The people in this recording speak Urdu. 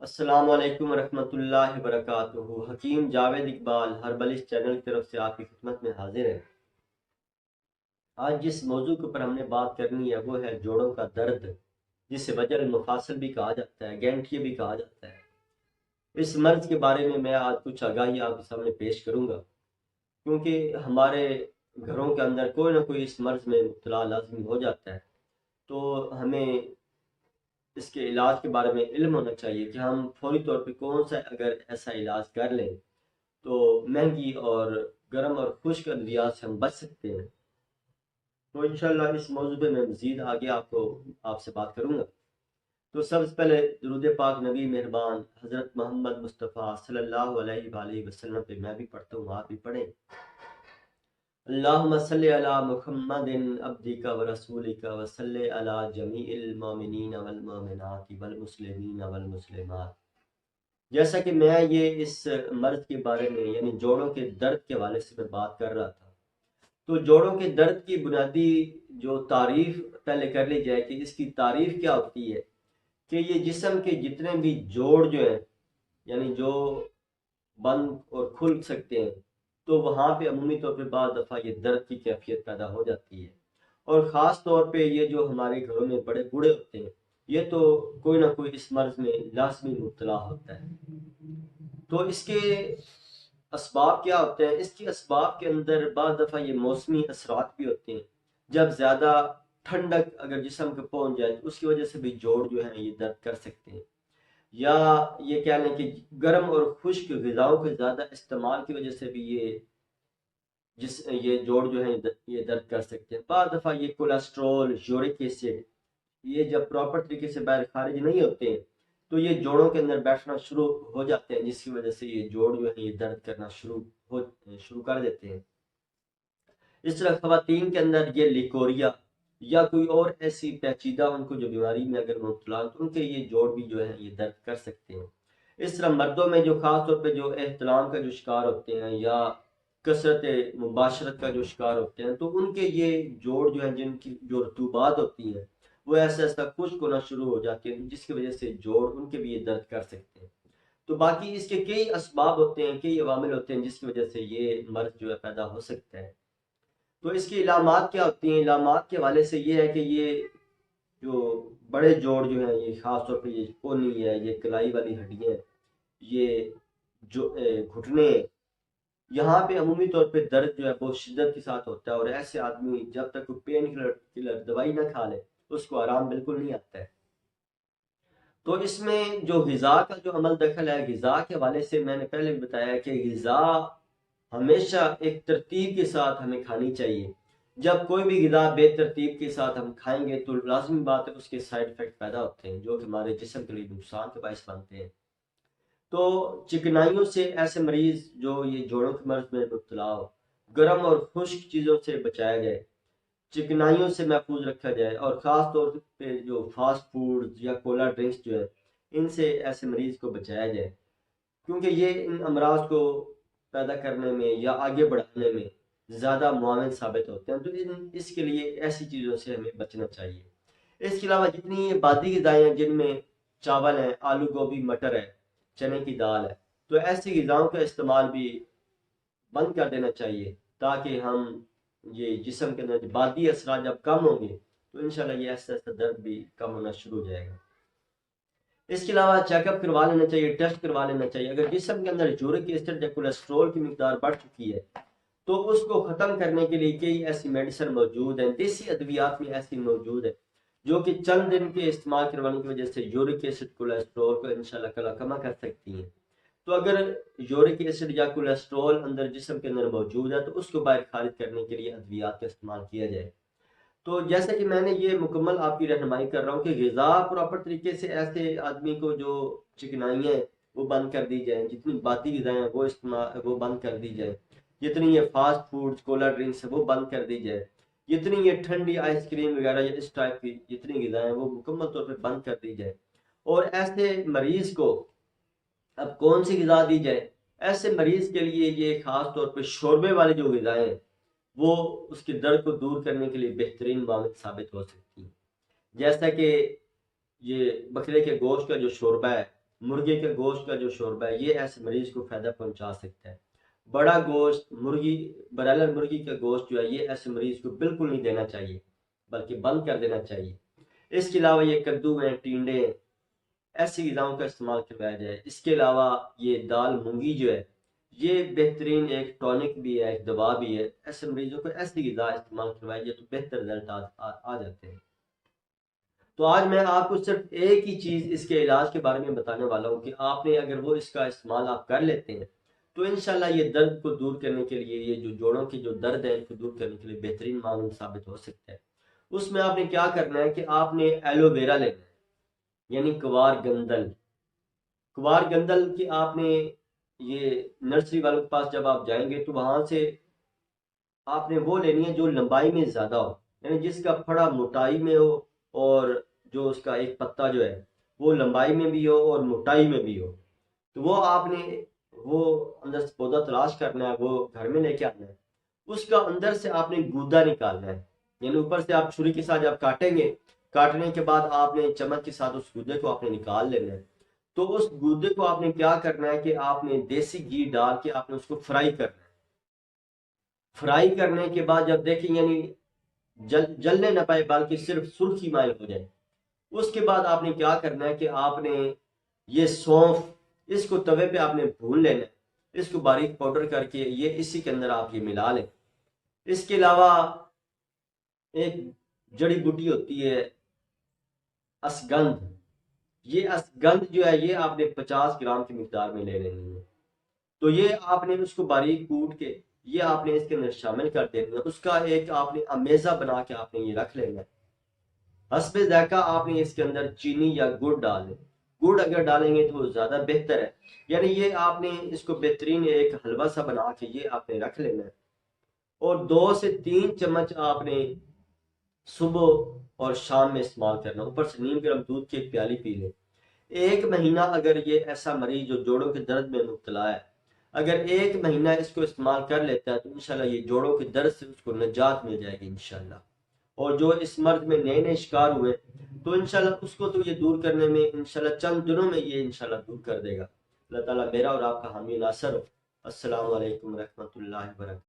السلام علیکم ورحمۃ اللہ وبرکاتہ۔ حکیم جاوید اقبال ہربلس چینل کی طرف سے آپ کی خدمت میں حاضر ہے۔ آج جس موضوع کے اوپر ہم نے بات کرنی ہے وہ ہے جوڑوں کا درد، جسے وجر المفاصل بھی کہا جاتا ہے، گینٹھیے بھی کہا جاتا ہے۔ اس مرض کے بارے میں آج کچھ آگاہی آپ کے سامنے پیش کروں گا، کیونکہ ہمارے گھروں کے اندر کوئی نہ کوئی اس مرض میں مبتلا لازمی ہو جاتا ہے۔ تو ہمیں اس کے علاج کے بارے میں علم ہونا چاہیے کہ ہم فوری طور پہ کون سا اگر ایسا علاج کر لیں تو مہنگی اور گرم اور خشک ادویات سے ہم بچ سکتے ہیں۔ تو انشاءاللہ اس موضوع پہ میں مزید آگے آپ سے بات کروں گا۔ تو سب سے پہلے درود پاک نبی مہربان حضرت محمد مصطفیٰ صلی اللہ علیہ وآلہ وسلم پہ میں بھی پڑھتا ہوں، آپ بھی پڑھیں۔ اللہم صلی علی محمد عبدک و رسولک و صلی علی جمیع المومنین والمومنات والمسلمین والمسلمات۔ جیسا کہ میں یہ اس مرض کے بارے میں یعنی جوڑوں کے درد کے حوالے سے میں بات کر رہا تھا، تو جوڑوں کے درد کی بنیادی جو تعریف پہلے کر لی جائے کہ اس کی تعریف کیا ہوتی ہے کہ یہ جسم کے جتنے بھی جوڑ جو ہیں یعنی جو بند اور کھل سکتے ہیں، تو وہاں پہ عمومی طور پہ بعض دفعہ یہ درد کی کیفیت پیدا ہو جاتی ہے، اور خاص طور پہ یہ جو ہمارے گھروں میں بڑے بوڑھے ہوتے ہیں یہ تو کوئی نہ کوئی اس مرض میں لازمی مبتلا ہوتا ہے۔ تو اس کے اسباب کیا ہوتے ہیں؟ اس کے اسباب کے اندر بعض دفعہ یہ موسمی اثرات بھی ہوتے ہیں۔ جب زیادہ ٹھنڈک اگر جسم کو پہنچ جائے تو اس کی وجہ سے بھی جوڑ جو ہیں یہ درد کر سکتے ہیں، یا یہ کہہ لیں کہ گرم اور خشک غذاؤں کے زیادہ استعمال کی وجہ سے بھی یہ جوڑ جو ہیں یہ درد کر سکتے ہیں۔ بعض دفعہ یہ کولیسٹرول، یورک ایسڈ یہ جب پراپر طریقے سے باہر خارج نہیں ہوتے ہیں تو یہ جوڑوں کے اندر بیٹھنا شروع ہو جاتے ہیں، جس کی وجہ سے یہ جوڑ جو ہے یہ درد کرنا شروع کر دیتے ہیں۔ اس طرح خواتین کے اندر یہ لیکوریا یا کوئی اور ایسی پیچیدہ ان کو جو بیماری میں اگر مبتلا تو ان کے یہ جوڑ بھی جو ہے یہ درد کر سکتے ہیں۔ اس طرح مردوں میں جو خاص طور پہ جو احتلام کا جو شکار ہوتے ہیں یا کثرت مباشرت کا جو شکار ہوتے ہیں تو ان کے یہ جوڑ جو ہیں جن کی جو رطوبات ہوتی ہیں وہ ایسا ایسا خشک ہونا شروع ہو جاتی ہیں، جس کی وجہ سے جوڑ ان کے بھی یہ درد کر سکتے ہیں۔ تو باقی اس کے کئی اسباب ہوتے ہیں، کئی عوامل ہوتے ہیں جس کی وجہ سے یہ مرض جو ہے پیدا ہو سکتا ہے۔ تو اس کی علامات کیا ہوتی ہیں؟ علامات کے حوالے سے یہ ہے کہ یہ جو بڑے جوڑ جو ہیں یہ خاص طور پہ یہ کونی ہے، یہ کلائی والی ہڈیاں، یہ جو گھٹنے، یہاں پہ عمومی طور پہ درد جو ہے بہت شدت کے ساتھ ہوتا ہے، اور ایسے آدمی جب تک کوئی پین کلر دوائی نہ کھا لے اس کو آرام بالکل نہیں آتا ہے۔ تو اس میں جو غذا کا جو عمل دخل ہے، غذا کے حوالے سے میں نے پہلے بھی بتایا کہ غذا ہمیشہ ایک ترتیب کے ساتھ ہمیں کھانی چاہیے۔ جب کوئی بھی غذا بے ترتیب کے ساتھ ہم کھائیں گے تو لازمی بات ہے اس کے سائیڈ افیکٹ پیدا ہوتے ہیں جو کہ ہمارے جسم کے لیے نقصان کا باعث بنتے ہیں۔ تو چکنائیوں سے ایسے مریض جو یہ جوڑوں کے مرض میں مبتلا ہو، گرم اور خشک چیزوں سے بچایا جائے، چکنائیوں سے محفوظ رکھا جائے، اور خاص طور پہ جو فاسٹ فوڈ یا کولا ڈرنکس جو ہے ان سے ایسے مریض کو بچایا جائے، کیونکہ یہ ان امراض کو پیدا کرنے میں یا آگے بڑھانے میں زیادہ معاون ثابت ہوتے ہیں۔ تو اس کے لیے ایسی چیزوں سے ہمیں بچنا چاہیے۔ اس کے علاوہ جتنی بادی غذائیں ہیں جن میں چاول ہے، آلو گوبھی مٹر ہے، چنے کی دال ہے، تو ایسی غذاؤں کا استعمال بھی بند کر دینا چاہیے تاکہ ہم یہ جسم کے اندر بادی اثرات جب کم ہوں گے تو انشاءاللہ یہ ایسا ایسا درد بھی کم ہونا شروع ہو جائے گا۔ اس کے علاوہ چیک اپ کروا لینا چاہیے، ٹیسٹ کروا لینا چاہیے۔ اگر جسم کے اندر یورک ایسڈ یا کولیسٹرول کی مقدار بڑھ چکی ہے تو اس کو ختم کرنے کے لیے کئی ایسی میڈیسن موجود ہیں، دیسی ادویات میں ایسی موجود ہیں جو کہ چند دن کے استعمال کروانے کی وجہ سے یورک ایسڈ کولیسٹرول کو انشاءاللہ کم کر سکتی ہیں۔ تو اگر یورک ایسڈ یا کولیسٹرول اندر جسم کے اندر موجود ہے تو اس کو باہر خارج کرنے کے لیے ادویات کا استعمال کیا جائے۔ تو جیسا کہ میں نے یہ مکمل آپ کی رہنمائی کر رہا ہوں کہ غذا پراپر طریقے سے ایسے آدمی کو جو چکنائی ہیں وہ بند کر دی جائیں، جتنی باتی غذائیں ہیں وہ بند کر دی جائیں، جتنی یہ فاسٹ فوڈ کولا ڈرنکس ہے وہ بند کر دی جائے، جتنی یہ ٹھنڈی آئس کریم وغیرہ یا اس ٹائپ کی جتنی غذائیں ہیں وہ مکمل طور پہ بند کر دی جائے۔ اور ایسے مریض کو اب کون سی غذا دی جائے؟ ایسے مریض کے لیے یہ خاص طور پہ شوربے والی جو غذائیں ہیں وہ اس کے درد کو دور کرنے کے لیے بہترین معاون ثابت ہو سکتی ہیں، جیسا کہ یہ بکرے کے گوشت کا جو شوربہ ہے مرغے کے گوشت کا جو شوربہ ہے یہ ایسے مریض کو فائدہ پہنچا سکتا ہے۔ بڑا گوشت برائلر مرغی کا گوشت جو ہے یہ ایسے مریض کو بالکل نہیں دینا چاہیے، بلکہ بند کر دینا چاہیے۔ اس کے علاوہ یہ کدو ہیں، ٹینڈے، ایسی غذاؤں کا استعمال کروایا جائے۔ اس کے علاوہ یہ دال مونگی جو ہے یہ بہترین ایک ٹونک بھی ہے، ایک دوا بھی ہے۔ ایسے مریضوں کو ایسی غذا استعمال کروائی جائے تو بہتر رزلٹ آ جاتے ہیں۔ تو آج میں آپ کو صرف ایک ہی چیز اس کے علاج کے بارے میں بتانے والا ہوں کہ آپ نے اگر وہ اس کا استعمال آپ کر لیتے ہیں تو انشاءاللہ یہ درد کو دور کرنے کے لیے، یہ جو جوڑوں کے جو درد ہے ان کو دور کرنے کے لیے بہترین معاون ثابت ہو سکتا ہے۔ اس میں آپ نے کیا کرنا ہے کہ آپ نے ایلو ویرا لینا ہے، یعنی کوار گندل کی آپ نے یہ نرسری والوں کے پاس جب آپ جائیں گے تو وہاں سے آپ نے وہ لینی ہے جو لمبائی میں زیادہ ہو، یعنی جس کا پھڑا موٹائی میں ہو اور جو اس کا ایک پتا جو ہے وہ لمبائی میں بھی ہو اور موٹائی میں بھی ہو۔ تو وہ آپ نے وہ اندر سے پودا تلاش کرنا ہے، وہ گھر میں لے کے آنا ہے۔ اس کا اندر سے آپ نے گودا نکالنا ہے، یعنی اوپر سے آپ چھری کے ساتھ جب کاٹیں گے، کاٹنے کے بعد آپ نے چمچ کے ساتھ اس گودے کو آپ نے نکال لینا ہے۔ تو اس گودے کو آپ نے کیا کرنا ہے کہ آپ نے دیسی گھی ڈال کے آپ نے اس کو فرائی کرنا ہے۔ فرائی کرنے کے بعد جب دیکھیں یعنی جلنے نہ پائے بلکہ صرف سرخی مائل ہو جائے، اس کے بعد آپ نے کیا کرنا ہے کہ آپ نے یہ سونف اس کو توے پہ آپ نے بھون لینا ہے، اس کو باریک پاؤڈر کر کے یہ اسی کے اندر آپ یہ ملا لیں۔ اس کے علاوہ ایک جڑی بوٹی ہوتی ہے اسگندھ، یہ اسگندھ جو ہے یہ آپ نے 50 گرام کی مقدار میں لے لینی ہے۔ تو یہ آپ نے اس کو باریک کوٹ کے یہ آپ نے اس کے اندر شامل کر دینا ہے، اس کا ایک آپ نے امیزہ بنا کے آپ نے یہ رکھ لینا ہے۔ حسب ذائقہ آپ نے اس کے اندر چینی یا گڑ ڈال دیں، گڑ اگر ڈالیں گے تو زیادہ بہتر ہے، یعنی یہ آپ نے اس کو بہترین ایک حلوہ سا بنا کے یہ آپ نے رکھ لینا ہے۔ اور 2 سے 3 چمچ آپ نے صبح اور شام میں استعمال کرنا، اوپر سے نیم گرم دودھ کی ایک پیالی پی لیں۔ 1 مہینہ اگر یہ ایسا مریض جو جوڑوں کے درد میں مبتلا ہے اگر 1 مہینہ اس کو استعمال کر لیتا ہے تو انشاءاللہ یہ جوڑوں کے درد سے اس کو نجات مل جائے گی انشاءاللہ۔ اور جو اس مرض میں نئے نئے شکار ہوئے تو انشاءاللہ اس کو تو یہ دور کرنے میں انشاءاللہ چند دنوں میں یہ انشاءاللہ دور کر دے گا۔ اللہ تعالیٰ میرا اور آپ کا حامی ناصر ہو۔ السلام علیکم ورحمۃ اللہ وبرکاتہ۔